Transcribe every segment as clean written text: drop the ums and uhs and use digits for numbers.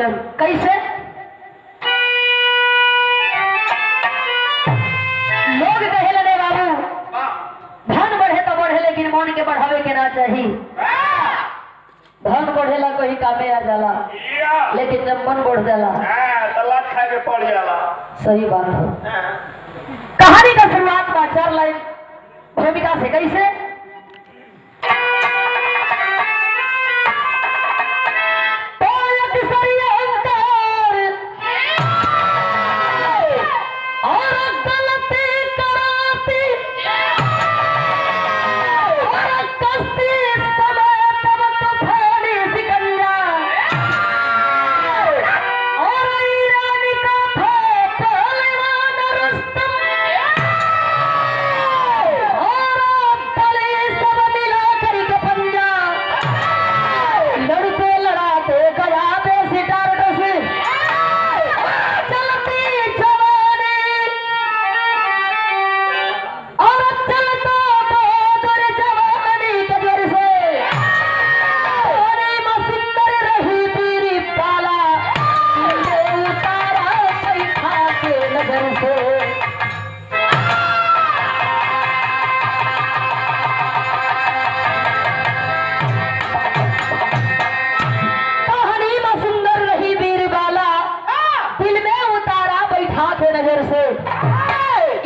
कैलन कैसे लोग कहे रे बाबू धन बढ़े तो बढ़े लेकिन मन के बढ़ावे के ना चाहिए। धन बढ़ेला कोई कामे आ जाला लेकिन जब मन बढ़ जाला पड़ जाला। सही बात है। कहानी का शुरुआत का 4 लाइन भूमिका से कैसे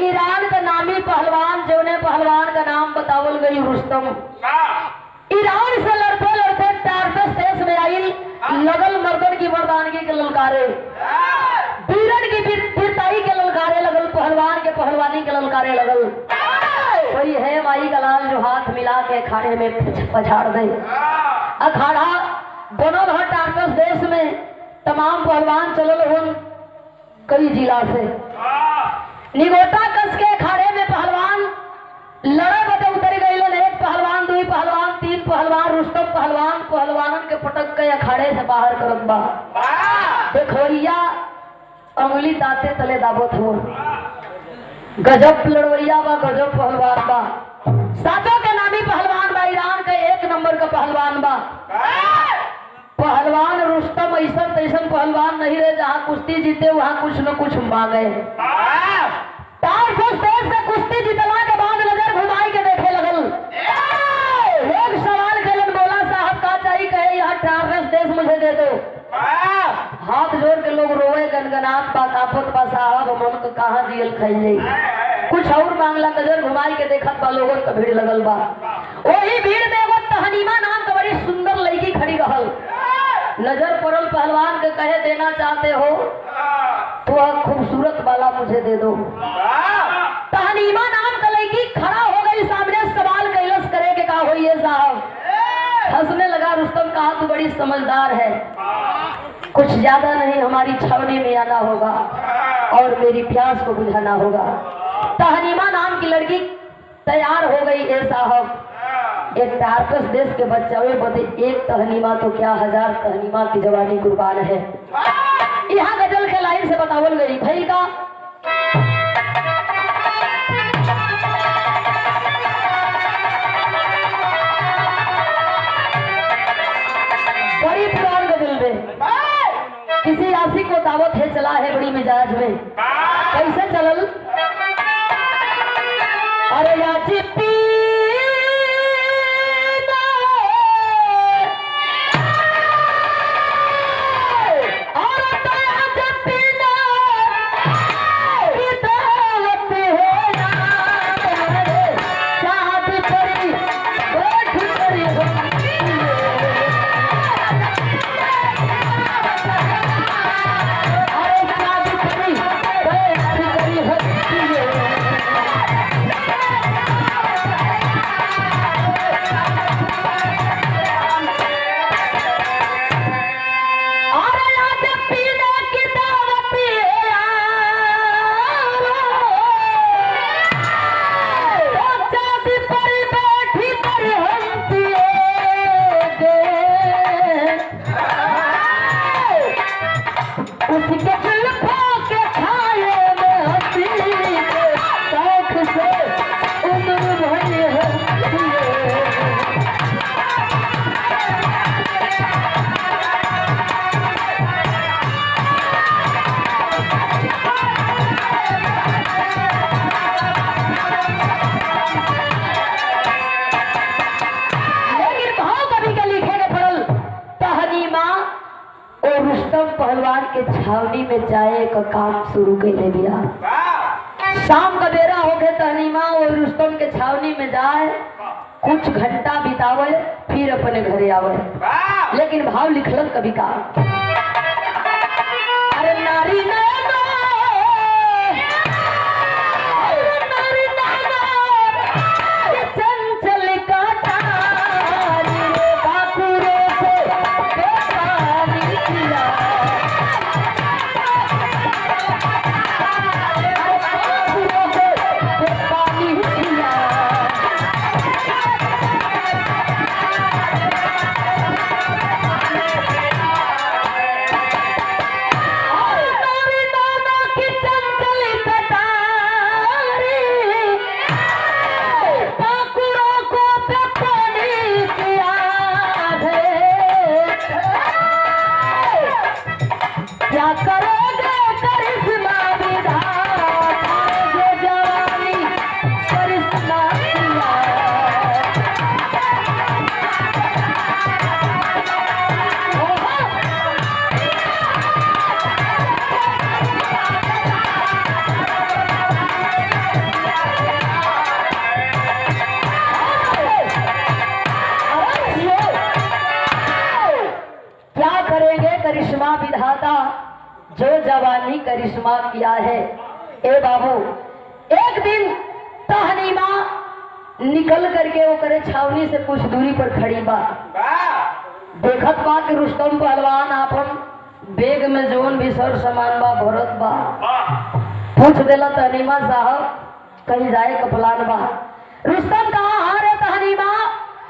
ईरान का नामी पहलवान जो ने पहलवान का नाम बतावल गई रुस्तम। ईरान से लड़ते लड़ते टारटस देश में आई लगल मर्दन की मर्दानगी के ललकारे वीरन की वीरताई के ललकारे लगल पहलवान के पहलवानी के ललकारे लगल। कोई है माई का लाल जो हाथ मिला के अखाड़े में पछाड़ दे। अखाड़ा बनल है टारटस देश में तमाम पहलवान चलल हो कई जिला से निगोटा कस के अखाड़े में पहलवान लड़े बदे उतर गई। एक पहलवान 2 पहलवान 3 पहलवान रुस्तम पहलवान पहलवानन के पटक के अखाड़े से बाहर करत बा। देखोरिया अंगुली दाते तले दाबत हो गजब लड़वैया बा गजब पहलवान बा। सातों के नामी पहलवान बा। ईरान का 1 नंबर का पहलवान बा। पहलवान रुस्तम ऐसा तैसन पहलवान नहीं रहे जहाँ कुश्ती जीते वहाँ कुछ न कुछ मांगे। से कुश्ती जीतला के बाद नजर घुमाई के देखे लगल। लोग सवाल करें बोला साहब का चाहिए कहे यहाँ टारटस देश मुझे दे दो। हाथ जोड़ के लोग रोए गनगनात बा कापत बा साहब मन को कहाँ जियल खाइले कुछ और मांगला। नजर घुमाई के देखत बा लोगों का भीड़ लगल बा। वही भीड़ में वो तहनीमा नाम का बड़ी सुंदर लड़की खड़ी रहल। नजर पड़ल पहलवान के कहे देना चाहते हो तो खूबसूरत वाला मुझे दे दो। तहनीमा नाम का लड़की खड़ा हो गई सामने सवाल कैलस करे के कहा हो ये साहब। हंसने लगा रुस्तम कहा तू बड़ी समझदार है कुछ ज्यादा नहीं हमारी छावनी में आना होगा और मेरी प्यास को बुझाना होगा। तहनीमा नाम की लड़की तैयार हो गई। ए साहब एक टारटस देश के बच्चावे बदे एक तहनीमा तो क्या 1000 तहनीमा की जवानी कुर्बान है। यहाँ गजल के लाइन से बतावल गई भाई का बड़ी पुरान गजल में किसी आशिक को दावत है चला है बड़ी मिजाज में कैसे चलल। अरे याची पहलवान के छावनी में जाए का काम शुरू कर ले दिया। शाम का बेरा हो गए तहनीमा और रुस्तम के छावनी में जाए, कुछ घंटा बितावे, फिर अपने घरे आवे। लेकिन भाव लिखलन कभी का, अरे नारी नैना, अरे नारी नैना, ये चंचल का तारी रे बाकुरे से बेपानी किया। क्या करोगे करिश्मा विधाता, जो जवानी करिश्मा किया। क्या करेंगे करिश्मा विधाता, जो जवानी करिश्मा किया है। ए बाबू, एक दिन तहनीमा निकल करके वो करे छावनी से कुछ दूरी पर खड़ी बा। देखत बा कि रुस्तम पहलवान आपन बेग में जोन भी सर सामान बा भरत बा। पूछ देला तहनीमा साहब कहीं जाए का प्लान बा। रुस्तम कहा, हाँ रे तहनीमा,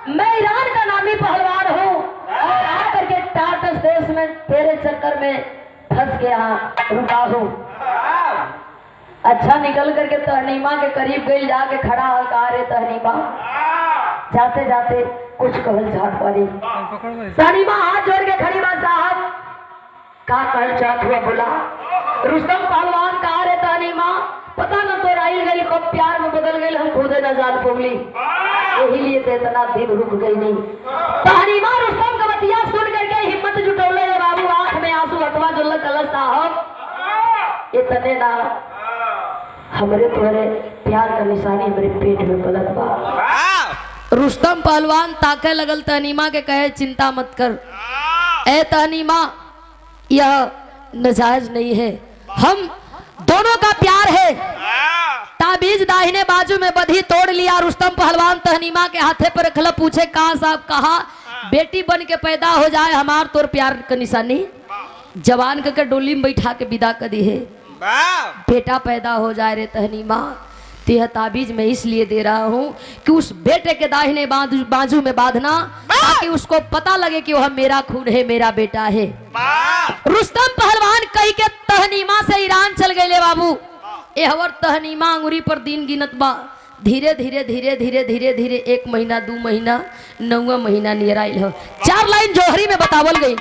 मैं ईरान का नामी पहलवान हूँ और आकर के टाटस देश में तेरे चक्कर में फंस के यहाँ रुका हूँ। अच्छा, निकल करके तहनीमा के करीब गई, जाके खड़ा हो, कहा रे तहनीमा, जाते जाते कुछ कहल चाहत पारी। तहनीमा हाथ जोड़ के खड़ी बा, साहब का कहल चाहत हुआ बोला। रुस्तम पहलवान, कहा रे तहनीमा, पता न तो राइल गई कब प्यार में बदल गई, हम खुदे न जान पगली, यही लिए तो इतना दिन रुक गई नहीं। तहनीमा रुस्तम का बतिया सुन करके हिम्मत जुटौले रे बाबू, आंख में आंसू हटवा जुल्ल कलश, साहब इतने ना, हमरे तोरे प्यार का निशानी मेरे पेट में पलक बा। रुस्तम पहलवान ताके लगल तहनीमा के, कहे चिंता मत कर ए तहनीमा, यह नाजायज नहीं है, हम दोनों का प्यार है। ताबीज दाहिने बाजू में बधी तोड़ लिया। रुस्तम पहलवान तहनीमा के हाथे पर रखला, पूछे कहा साहब, कहा बेटी बन के पैदा हो जाए, हमार तोर प्यार का निशानी। जवान के डोली में बैठा के विदा कर दी है, बेटा पैदा हो जाए रे तहनीमा, तेह ताबीज मैं इसलिए दे रहा हूँ कि उस बेटे के दाहिने बाजू में बांधना, ताकि उसको पता लगे कि वह मेरा खून है, मेरा बेटा है। रुस्तम पहलवान कही के तहनीमा से ईरान चल गए बाबू। एहवर तहनीमा अंगुरी पर दिन गिनत बा। धीरे धीरे धीरे धीरे धीरे धीरे 1 महीना 2 महीना 9वां महीना नियर आइल हो। 4 लाइन जोहरी में बतावल गई।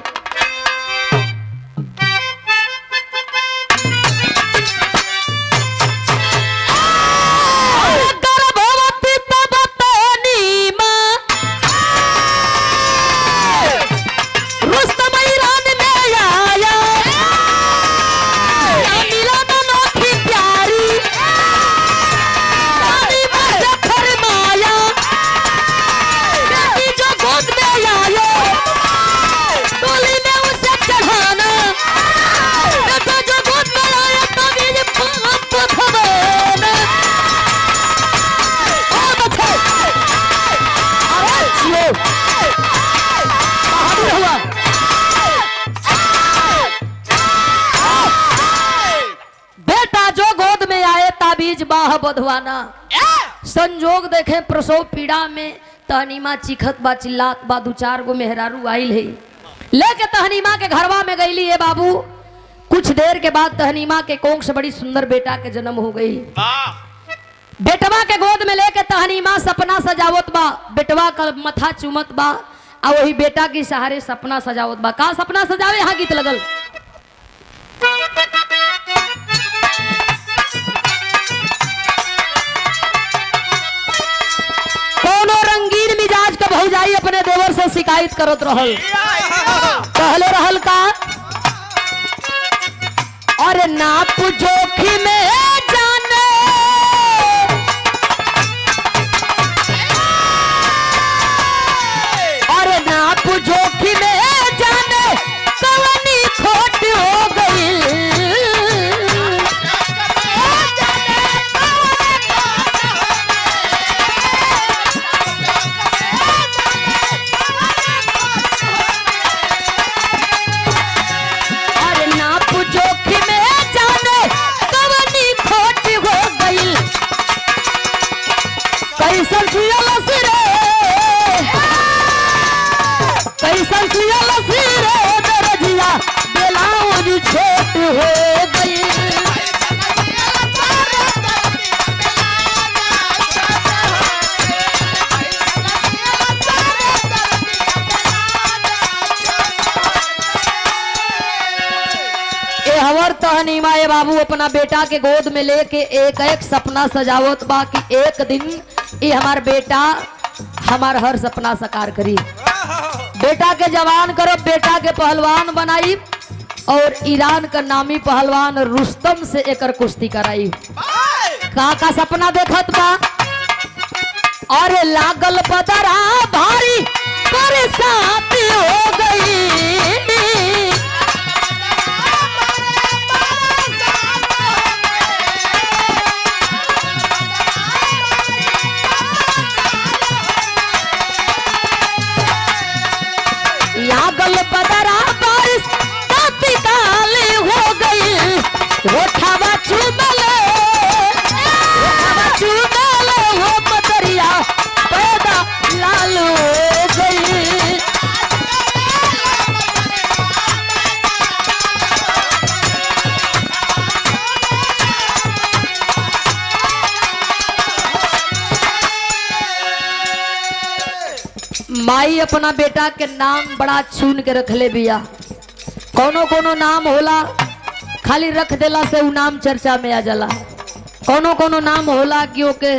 बाह बधवाना संजोग देखे प्रसव पीड़ा में तहनीमा चिखत बा, चिल्लात बा। 2-4 गो मेहरारू आइल है, लेके तहनीमा के घरवा में गईली है बाबू। कुछ देर के बाद तहनीमा के कोख से बड़ी सुंदर बेटा के जन्म हो गई। बेटवा के गोद में लेके तहनीमा सपना सजावत बा, बेटवा का मथा चुमत बा, और वही बेटा के सहारे सपना सजावत बा। का सपना सजावे, यहाँ गीत लगल। भौजाई अपने देवर से शिकायत करत रहल, कहले रहल का अरे नाप जोखिम में जाने अरे नाप जोखिम में जाने कवनी खोट हो गई अरे नाप जोखिम में जाने कवनी खोट हो गई कैसन सियल सिरे कैसन सियल सिरे दरजिया ब्लाउज छोट हो गई ए हवर तहनी माए बाबू अपना बेटा के गोद में लेके एक एक सपना सजावत बा कि एक दिन ये हमार बेटा हमार हर सपना साकार करी बेटा के जवान करो बेटा के पहलवान बनाई और ईरान का नामी पहलवान रुस्तम से एकर कुश्ती कराई का सपना देखत बा और लागल बदरा भारी बरसात हो गई लागल बदरा बारिश काफी काली हो गई रोठावा चुमले हो बदरिया पैदा लाल हो गई माई अपना बेटा के नाम बड़ा चुन के रखले बिया कोनो कोनो नाम होला खाली रख देला से उ नाम चर्चा में आ जाला कोनो कोनो नाम होला कि ओके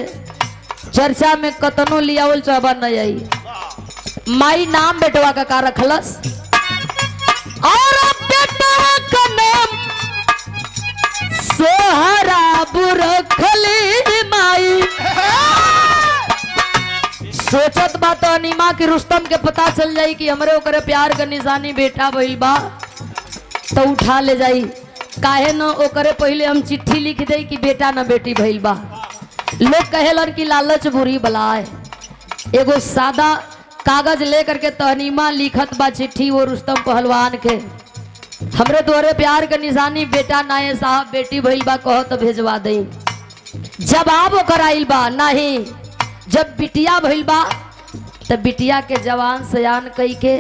चर्चा में कतनो लियावल चाहबा नहीं आई माई नाम बेटवा का रखलस और बेटवा का नाम सोहराब रखली माई सोचत बा तो अनिमा की रुस्तम के पता चल जाई कि हमरे ओकरे प्यार का निशानी बेटा भइल बा तो उठा ले जाई काहे न ओकरे पहले हम चिट्ठी लिख दे कि बेटा न बेटी भइल बा लोग कहेलन कि लालच बुरी बलाए एगो सादा कागज लेकर के तहनीमा लिखत बा चिट्ठी वो रुस्तम पहलवान के हमरे तोरे प्यार के निशानी बेटा नाये साहब बेटी भइल बा कहो तो भेजवा दे जवाब ओकर आइल बा नहीं जब बिटिया भइल बा तब बिटिया के जवान सयान कई के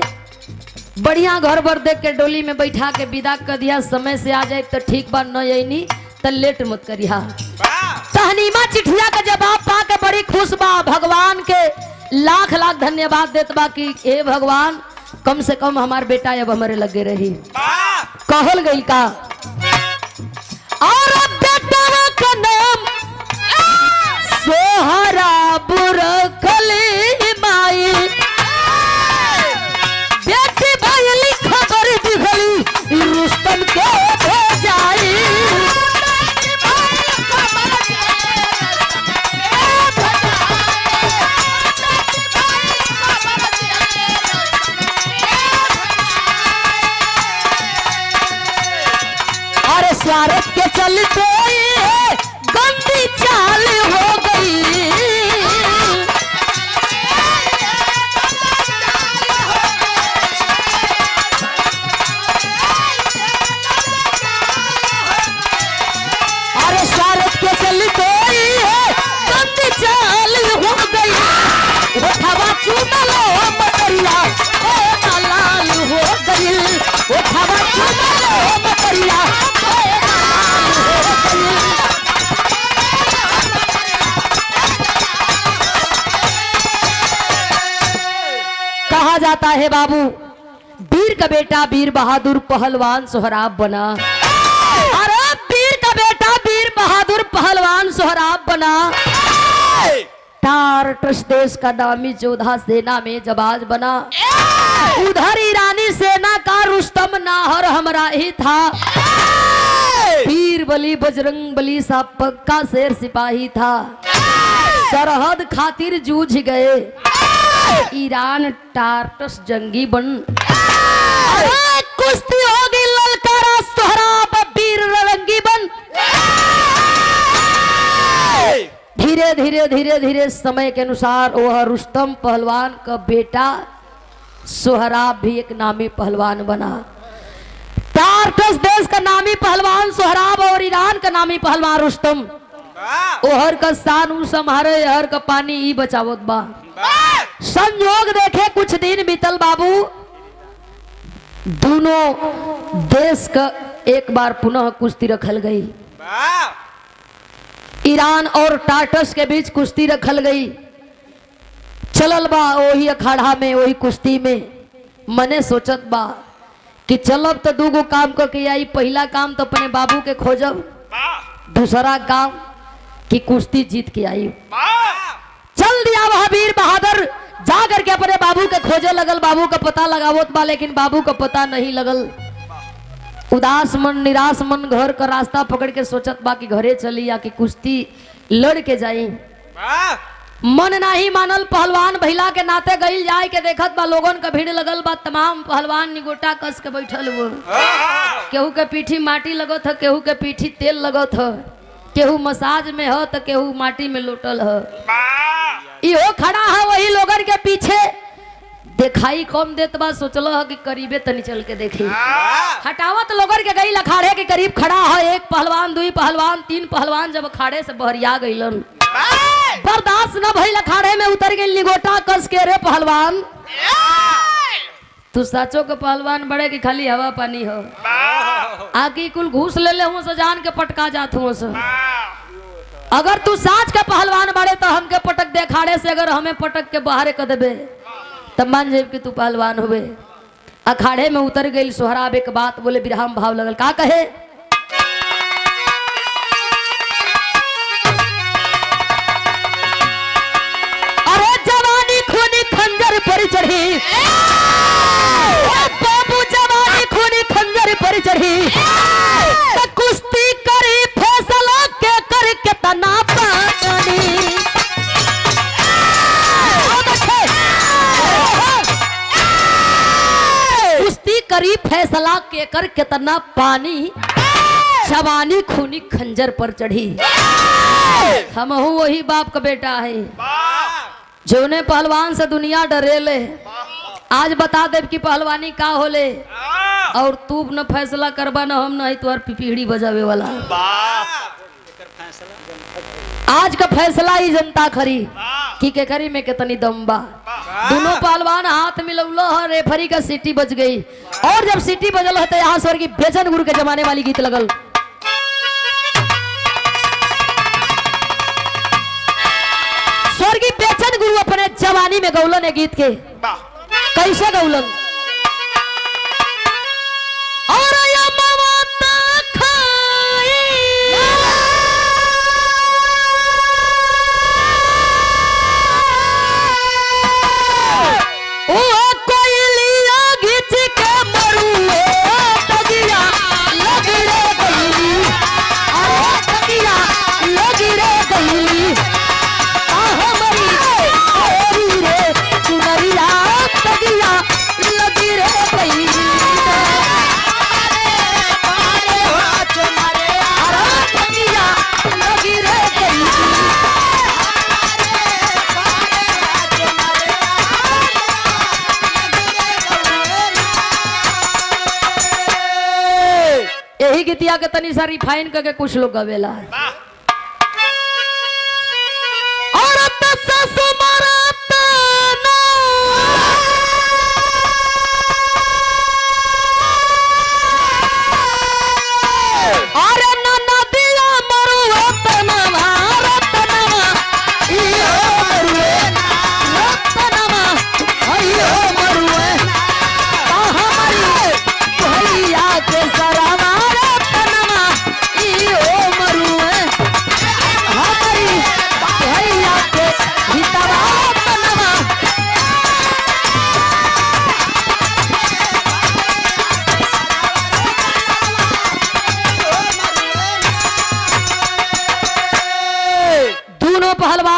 बढ़िया घर बर देख के डोली में बैठा के विदा कर दिया समय से आ जाए तो ठीक बा न यही तो लेट मत करिया तहनीमा चिट्ठिया का जवाब पा के बड़ी खुश बा भगवान के लाख लाख धन्यवाद देत बा कि हे भगवान कम से कम हमार बेटा अब हमारे लगे रही कहल गई का और बेटा का नाम सोहराब रखली माई बेटी भइली खबर दिखली रुस्तम के भेजाई अरे स्वार्थ के चलते गंदी चाल हो गई अरे स्वार्थ के चलते गंदी चाल हो गई उठावा चुमलो मकरिया लाल हो गई उठावा चुमलो मकरिया कहा जाता है बाबू वीर का बेटा वीर बहादुर पहलवान सोहराब बना अरे वीर का बेटा वीर बहादुर पहलवान सोहराब बना टारटस देश का नामी जोधा सेना में जबाज बना उधर ईरानी सेना का रुस्तम नाहर हमरा ही था वीर बली बजरंग बली सा पक्का शेर सिपाही था। सरहद खातिर जूझ गए ईरान टार्टस जंगी बन। अरे कुश्ती होगी ललकारा सोहराब वीर रंगी बन। धीरे धीरे धीरे धीरे समय के अनुसार वह रुस्तम पहलवान का बेटा सोहराब भी एक नामी पहलवान बना। टार्टस देश का नामी पहलवान सोहराब और ईरान का नामी पहलवान रुस्तम। ओहर का शान उ संहारे हर का पानी ई बचावत बा। संयोग देखे कुछ दिन बीतल बाबू, दोनों देश का एक बार पुनः कुश्ती रखल गई। ईरान और टार्टस के बीच कुश्ती रखल गई। चलल बा वही अखाड़ा में वही कुश्ती में। मने सोचत बा कि चलब तो दूगो काम करके आई। पहला काम तो अपने बाबू के खोजब, दूसरा काम कि कुश्ती जीत के आई। चल दिया वह वीर बहादुर जा करके अपने बाबू के खोजे लगल। बाबू का पता लगावत बा लेकिन बाबू का पता नहीं लगल। उदास मन निराश मन घर का रास्ता पकड़ के सोचत बा कि घरे चली या कि कुश्ती लड़ के जाई। मन नहीं मानल, पहलवान भैला के नाते गईल जाए के देखत बा लोगन का भीड़ लगल बा। तमाम पहलवान निगोटा कस के बैठल हुए। केहू के पीठी माटी लगत है, केहू के पीठी तेल लगत है, केहू मसाज में हो तो केहू माटी में लोटल है। इहो खड़ा है वही लोगन के पीछे। दिखाई कम देत बा, सोचल है कि करीबे तनी चल के देखी। हटावत लोगन के गई अखाड़े के करीब खड़ा है। एक पहलवान, दुई पहलवान, तीन पहलवान जब अखाड़े से बहरिया गईलन, बर्दाश्त न भइल, अखाड़े में उतर गई लिगोटा कस के। रे पहलवान, तू साचो के पहलवान बड़े की खाली हवा पानी हो? आगे कुल घूस ले ले से जान के पटका जात हुआ से। अगर तू साच के पहलवान बड़े तो हमके पटक दे अखाड़े से। अगर हमें पटक के बाहर कर देबे तब मान जाए कि तू पहलवान हुए। अखाड़े में उतर गई सोहराब एक बात बोले, विराम भाव लगल। का कहे? अरे जवानी खूनी खंजर पर चढ़ी, बाबू जवानी खूनी खंजर पर चढ़ी, तो कुश्ती करी फैसला के कर कितना पानी। कुश्ती करी फैसला के कर कितना पानी, जवानी खूनी खंजर पर चढ़ी। हम वही बाप का बेटा है जोने पहलवान से दुनिया डरेले। आज बता दे कि पहलवानी का होले, और तू न फैसला करबा न हम नहीं तुहार पीढ़ी बजावे वाला। आज का फैसला ही जनता करी कि के करी में कितनी दम बा। दोनों पहलवान हाथ मिलौलो है, रेफरी का सीटी बज गई। और जब सीटी बजल है तो यहाँ स्वर्गीय बेचन गुरु के जमाने वाली गीत लगल। स्वर्गीय बेचन गुरु अपने जवानी में गौलन है गीत के। कैसे गौलन? गीतिया के तनी सा रिफाइन करके कुछ लोग गवेला।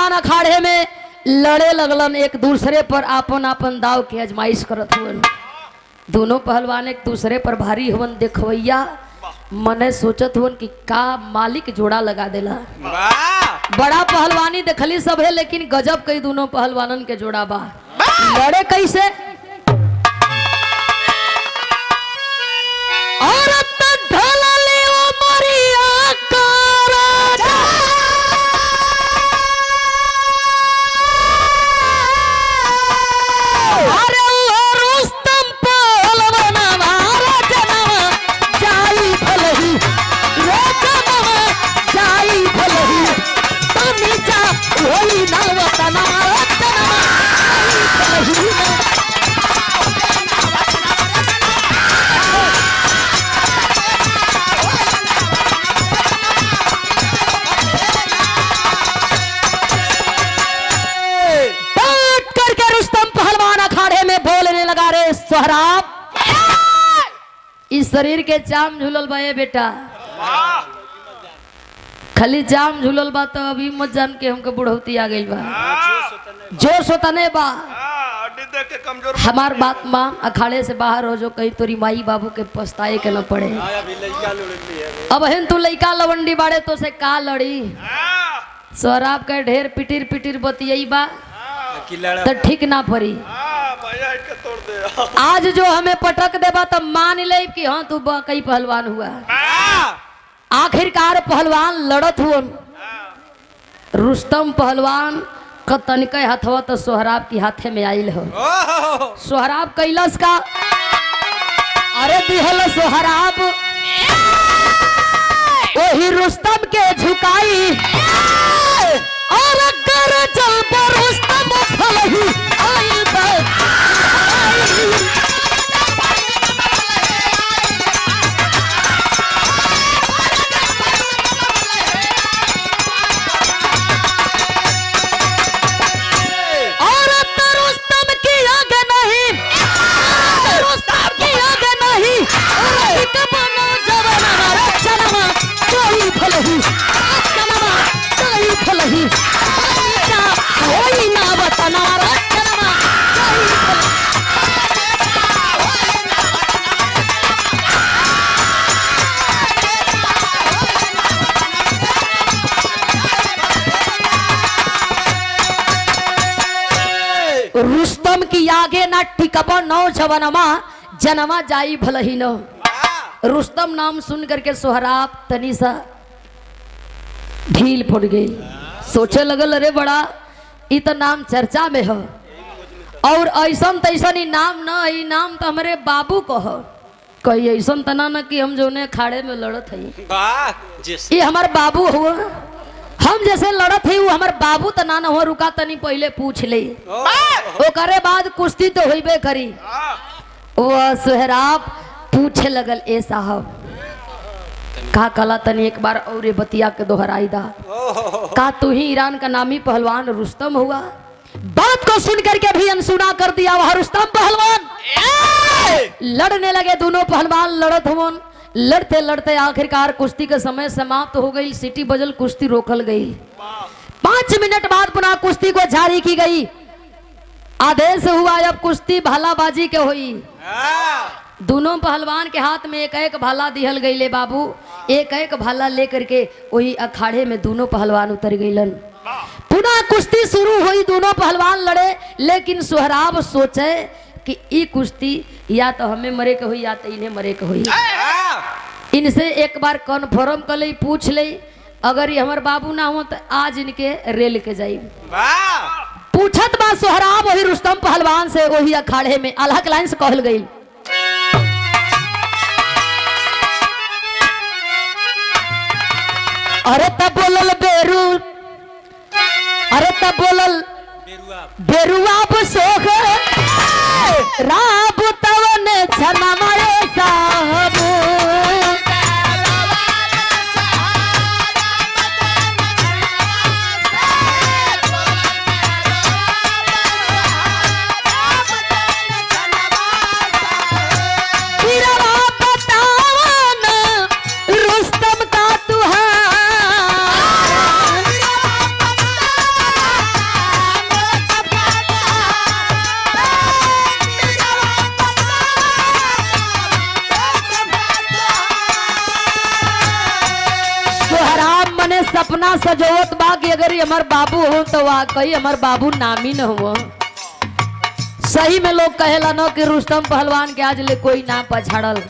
पहलवान अखाड़े में लड़े लगलन, एक दूसरे पर आपन आपन दाव के आजमाइश करत हुवन। दोनों पहलवान एक दूसरे पर भारी हुवन। देखवैया मने सोचत हुवन कि का मालिक जोड़ा लगा देला। बड़ा पहलवानी देखली सब है, लेकिन गजब कई दोनों पहलवानन के जोड़ा बा। लड़े कैसे? सोहराब इस शरीर के चाम झूलल बा बेटा, खाली चाम झूलल बा तो अभी मत जान के हमके बुढ़ौती आ गई बा। जोश होतने बा। हमार बात मान, अखाड़े से बाहर हो जो, कहीं तोरी माई बाबू के पछताए के न पड़े। अब हिन तू लइका लवंडी बाड़े तो से का लड़ी। सोहराब के ढेर पिटिर पिटिर बतियई बा तो ठीक ना पड़ी। आज जो हमें पटक देबा तो मान ले कि हाँ तू कई पहलवान हुआ। आखिरकार पहलवान लड़त हुआ। रुस्तम पहलवान का तनिक हथवा तो सोहराब की हाथे में आइल हो। सोहराब कैलस का, अरे दिहल सोहराब वही रुस्तम के झुकाई और कर चल पर रुस्तम फलही आइल बा। रुस्तम की आगे ना टिकबा नौजवानमा जनमा जाई भलही न। रुस्तम नाम सुन करके सोहराब तनी सा ढील पड़ गई। सोचे लगल अरे बड़ा इ तो नाम चर्चा में हो और ऐसन तैसन नाम न, ई नाम तो हमारे बाबू को हो। कही ऐसन तना न कि हम जो ने खाड़े में लड़त है ये हमारे बाबू हुआ। हम जैसे लड़त है वो हमारे बाबू तो ना हो। रुका तनी पहले पूछ ले, वो करे बाद कुश्ती तो होइबे करी। वो सोहराब पूछे लगल ए साहब का कला तनी एक बार और बतिया के दोहराई दा। का तू ही ईरान का नामी पहलवान रुस्तम हुआ? बात को सुन करके भी अनसुना कर दिया वह रुस्तम पहलवान। लड़ने लगे दोनों पहलवान, लड़त हुआ। लड़ते लड़ते आखिरकार कुश्ती का समय समाप्त हो गई। सीटी बजल, कुश्ती रोकल गई। 5 मिनट बाद पुनः कुश्ती को जारी की गई। आदेश हुआ अब कुश्ती भालाबाजी के हुई। दोनों पहलवान के हाथ में एक एक भाला दिहल गई। ले बाबू एक एक भाला लेकर के वही अखाड़े में दोनों पहलवान उतर गईलन। पुनः कुश्ती शुरू हुई। दोनों पहलवान लड़े, लेकिन सोहराब सोचे कि ई कुश्ती या तो हमें मरे के हुई या तो इन्हें मरे के हुई। इनसे एक बार कन्फर्म कर ले, पूछ ले, अगर ये हमारे बाबू ना हो तो आज इनके रेल के जाई। पूछत बा सोहराब वही रुस्तम पहलवान से वही अखाड़े में अलग लाइन से कहल गई। अरे तब बोलल बेरू, अरे तब बोलल बेरुआ सोख राब तवन छना मारे साहब। सपना सजोवत बा कि अगर ये हमार बाबू हो तो वाकई हमार बाबू नामी न हो। सही में लोग कहेला न कि रुस्तम पहलवान के आज ले कोई ना पछाड़ल।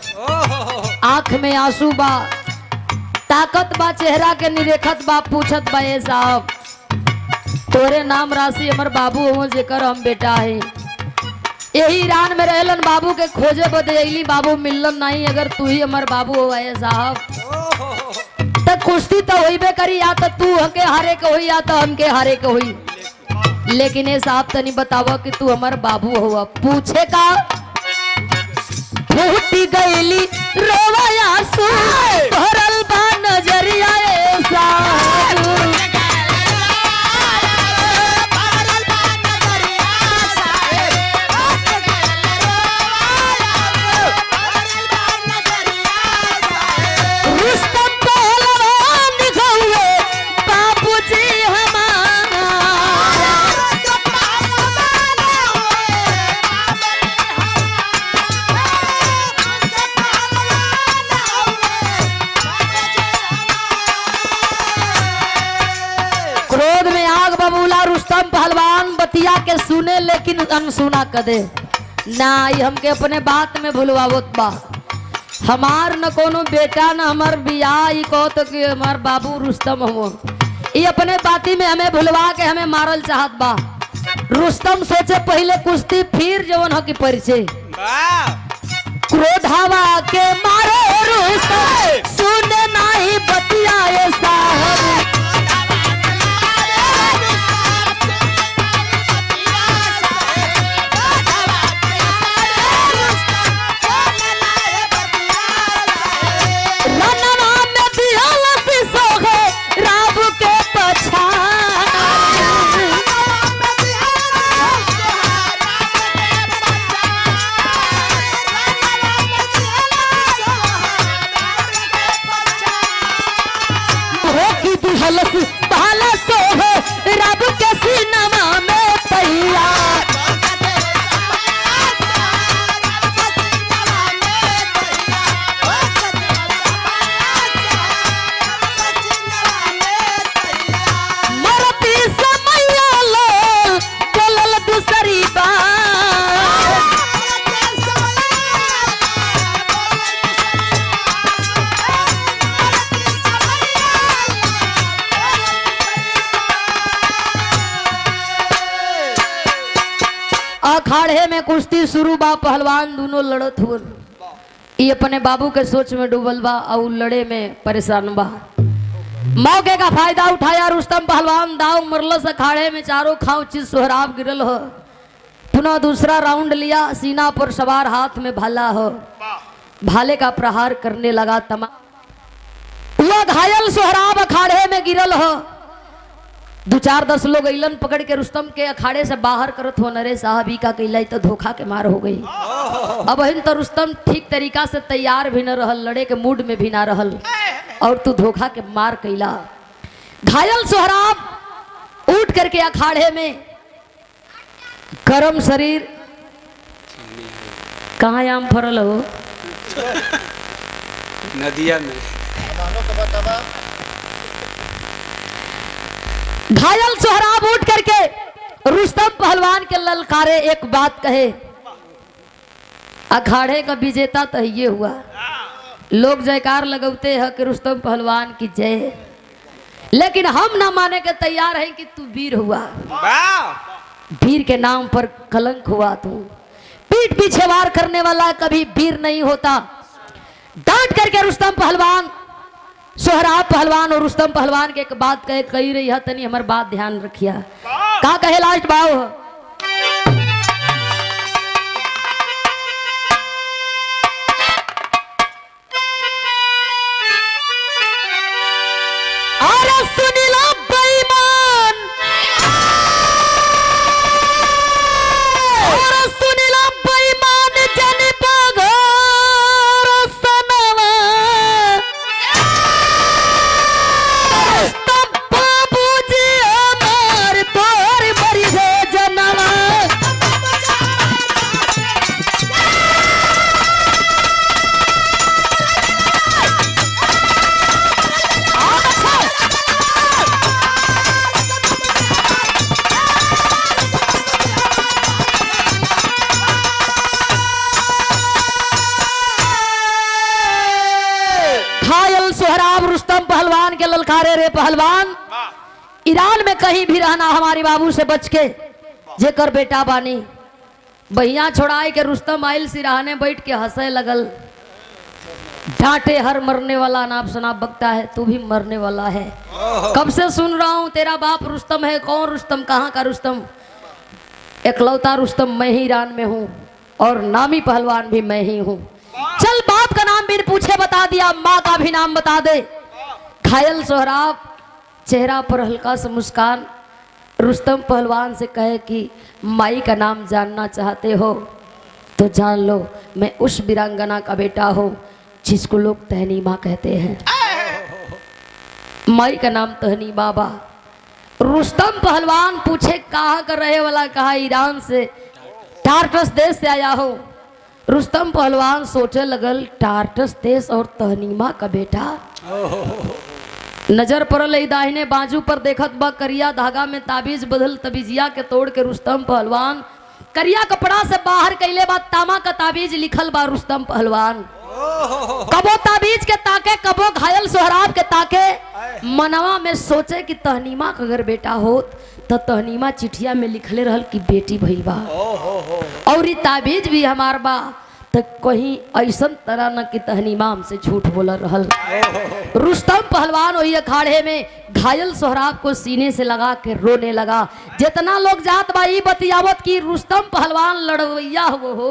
आंख में आंसू बा, ताकत बा, चेहरा के निरेखत बा, पूछत बा ए साहब तोरे नाम राशि हमार बाबू हो जेकर हम बेटा है। यही ईरान में रहलन, बाबू के खोजे बदे अली, बाबू मिलन नहीं। अगर तू ही हमार बाबू हो ए साहब तो कुश्ती तो होइबे करी, या तो तू हमके हारे के होई या तो हमके हारे के होई। लेकिन ये साहब तनी बतावा कि तू हमार बाबू हुआ। पूछे का फूटी गईली रोवाया सू भरल बा नजरिया ए साहब। रुस्तम पहलवान बतिया के सुने लेकिन अनसुना कदे ना, हमके अपने बात में भूलवावत बा। हमार न कोनो बेटा न हमार बियाह, कहो तो कि हमार बाबू रुस्तम हो। ये अपने बाती में हमें भूलवा के हमें मारल चाहत बा। रुस्तम सोचे पहले कुश्ती फिर जवन हो की परिचय। क्रोधावा के मारे रुस्तम सुने नहीं बतिया ए साहब। रब के सिनेमा में पहिया मरती समैया लो बोलल दूसरी बात। अखाड़े में कुश्ती शुरू बा, पहलवान दोनों लड़त हुए। ये अपने बाबू के सोच में डूबल बा और लड़े में परेशान बा। मौके का फायदा उठाया रुस्तम पहलवान, दाव मरलस। अखाड़े में चारों खाव चीज सोहराब गिरल हो। पुनः दूसरा राउंड लिया, सीना पर सवार हाथ में भाला हो। भाले का प्रहार करने लगा वह घायल सोहराब अखाड़े में गिरल हो। 2-4-10 लोग अलन पकड़ के रुस्तम के अखाड़े से बाहर करत हो। नरे साहबी का कैला तो धोखा के मार हो गई। अब हिन तो रुस्तम ठीक तरीका से तैयार भी न रहल, लड़े के मूड में भी ना रहल और तू धोखा के मार कैला। घायल सोहराब उठ करके अखाड़े में गरम शरीर कहाँ आम फरल हो नदिया में। घायल सोहराब उठ करके रुस्तम पहलवान के ललकारे एक बात कहे। अखाड़े का विजेता तो ये हुआ। लोग जयकार लगौते हैं कि रुस्तम पहलवान की जय, लेकिन हम ना माने के तैयार हैं कि तू वीर हुआ। वीर के नाम पर कलंक हुआ। तू पीठ पीछे वार करने वाला कभी वीर नहीं होता। डांट करके रुस्तम पहलवान, सोहराब पहलवान और रुस्तम पहलवान के एक बात कही रही है, तनी हमार बात ध्यान रखिया। का कहे लास्ट भाव, अरे सुनिला बेईमान, अरे सुनिला बेईमान जन पघोर सनवा। बाबूजी हमार तोर मरी गए जना बाप रुस्तम पहलवान के ललकारे, रे पहलवान ईरान में कहीं भी रहना हमारे बाबू से बच के, जेकर बेटा बानी। बहिया छोड़ाए के रुस्तम आइल सिराहने बैठ के हंसे लगल, डांटे हर मरने वाला नाप शनाप बकता है, तू भी मरने वाला है। कब से सुन रहा हूँ तेरा बाप रुस्तम है, कौन रुस्तम, कहाँ का रुस्तम? एकलौता रुस्तम मैं ही ईरान में हूँ और नामी पहलवान भी मैं ही हूँ। चल बाप का नाम बिन पूछे बता दिया, माँ का भी नाम बता दे। घायल सोहराब चेहरा पर हल्का सा मुस्कान, रुस्तम पहलवान से कहे कि माई का नाम जानना चाहते हो तो जान लो, मैं उस वीरांगना का बेटा हूँ जिसको लोग तहनीमा कहते हैं। माई का नाम तहनीमा बा। रुस्तम पहलवान पूछे कहाँ कर रहे वाला, कहा ईरान से, टार्टस देश से आया हो। रुस्तम पहलवान सोचे लगल, टार्टस देश और तहनीमा का बेटा। नजर पड़ल दाहिने बाजू पर, देखत बा करिया धागा में ताबीज बदल, तबीजिया के तोड़ के रुस्तम पहलवान करिया कपड़ा से बाहर कैले बा तामा का ताबीज, लिखल बा रुस्तम पहलवान। कबो ताबीज के ताके, कबो घायल सोहराब के ताके, मनवा में सोचे कि तहनीमा का अगर बेटा होत तो तहनीमा चिठिया में लिखले रहल कि बेटी भइल बा, और ताबीज भी हमार बा, तो कहीं ऐसा तरह न कि तहनीमा हमसे झूठ बोल रहल। रुस्तम पहलवान वही अखाड़े में घायल सोहराब को सीने से लगा के रोने लगा। जितना लोग जात बाई बतियावत कि रुस्तम पहलवान लड़वैया हो,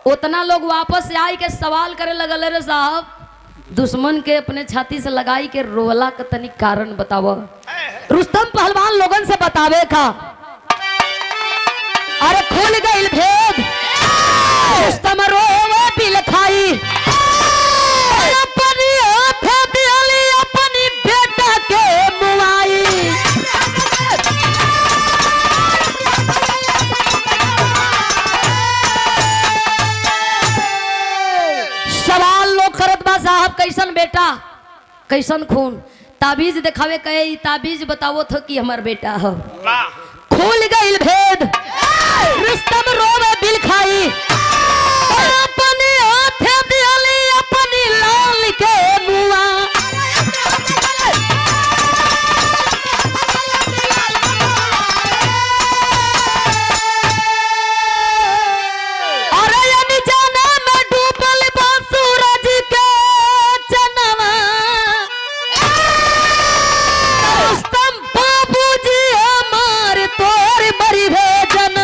उतना लोग वापस से आई के सवाल करे लगल, रे साहब दुश्मन के अपने छाती से लगाई के रोला का तनिक कारण बताव। रुस्तम पहलवान लोगन से बतावे का, अरे खुल गई भेद, रुस्तम रोवे बिल खाई, अपनी आँखें दियाली अपनी बेटा के मुआई। सवाल लोग करत बा, साहब कैसन बेटा, कैसन खून? ताबीज दिखावे कहे, ताबीज बतावो तो कि हमार बेटा हो। खुल गई भेद, रुस्तम रोवे बिल खाई, अपनी आँखें दियाली अपनी लाल के मुआ। अरे यानी जाना में डूबल बा सूरज के चनवा, रुस्तम बाबूजी हमार तोर बड़ी भेजन।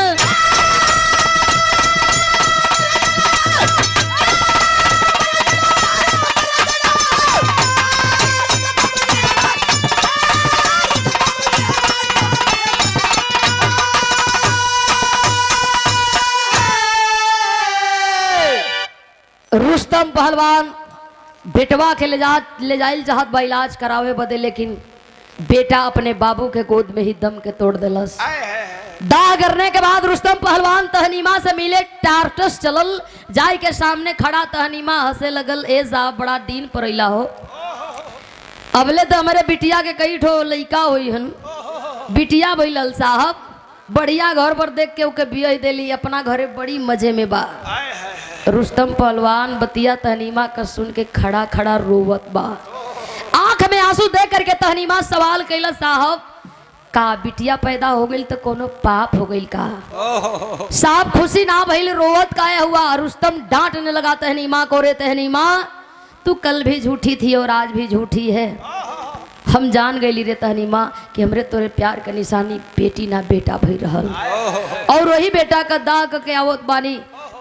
रुस्तम पहलवान बेटवा के ले जाइल चाहत बा इलाज करावे बदे, लेकिन बेटा अपने बाबू के गोद में ही दम के तोड़ दिलस। दाह करने के बाद रुस्तम पहलवान तहनीमा से मिले, टार्टस चलल, जाय के सामने खड़ा तहनीमा हंसे लगल, ए साहब बड़ा दिन परैला हो, अबले तो हमारे बिटिया के कई ठो लइका हुई हन, बिटिया भइल साहब, बढ़िया घर पर देख के ओके बियाह देली, अपना घरे बड़ी मजे में बा। रुस्तम पहलवान बतिया तहनीमा का सुन के खड़ा खड़ा रोवत बा, आंख में आंसू दे करके तहनीमा सवाल कैला, साहब का बिटिया पैदा हो गई तो कोनो पाप हो गई का? साहब खुशी ना भइल, रोवत काहे हुआ? रुस्तम डांटने लगा तहनीमा को, रे तहनीमा तू कल भी झूठी थी और आज भी झूठी है। हम जान गई रे तहनीमा कि हमरे तोरे प्यार का निशानी बेटी ना बेटा भई रहल, और वही बेटा का दाग के आवत बानी।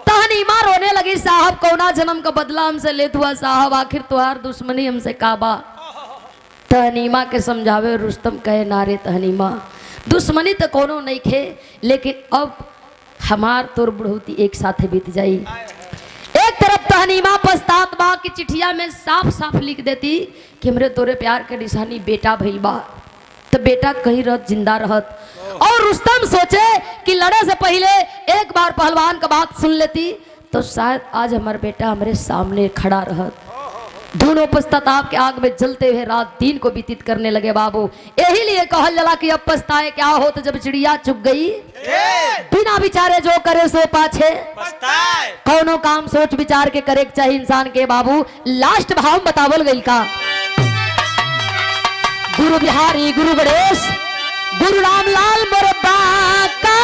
तहनीमा रोने लगी, साहब कौना जन्म का बदला हमसे लेत हुआ साहब, आखिर तुहार दुश्मनी हमसे काबा? तहनीमा के समझावे रुस्तम कहे, नारे तहनीमा दुश्मनी तो कोनो नहीं खे, लेकिन अब हमार तोर बुढ़ौती एक साथ बीत जाई। एक तरफ तहनीमा पछतात बा कि चिठिया में साफ साफ लिख देती कि हमरे तोरे प्यार के निशानी बेटा भइल बा, तो बेटा कहीं रहत जिंदा रहत। और रुस्तम सोचे कि लड़े से पहले एक बार पहलवान का बात सुन लेती तो शायद आज हमारा बेटा हमारे सामने खड़ा रहत। दोनों पश्चाताप के आग में जलते हुए रात दिन को व्यतीत करने लगे बाबू। यही लिए कहल जला कि अब पछताए क्या हो, तो जब चिड़िया चुग गई बिना विचारे जो करे सो पाछे कौनो काम सोच विचार के करे चाहिए इंसान के बाबू। लास्ट भाव बतावल गई का गुरु बिहारी गुरु गणेश गुरु रामलाल मोर बाका